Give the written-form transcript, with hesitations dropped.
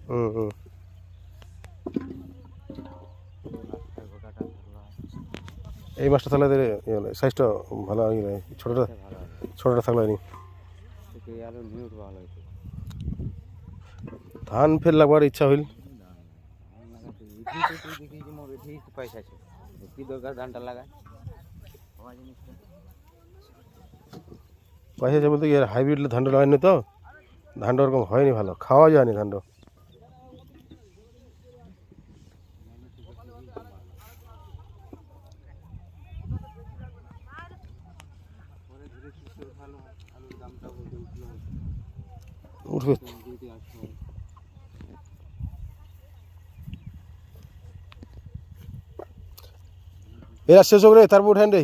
হুম হুম। এই মাছটা তাহলে সাইজটা ভালো হয় না, ছোটোটা ছোটোটা থাকলে নি ধান ফের লাগবার ইচ্ছা হইল। পয়সা আছে কি দরকার ধানটা লাগায় পয়সা আছে বলতে কি হাইব্রিড ধানটা লাগাইনি তো, ধানটা ওরকম হয়নি, ভালো খাওয়া যায়নি ধানটা। উঠবে এরা শেষ হোক রে, তারপর উঠেন রে।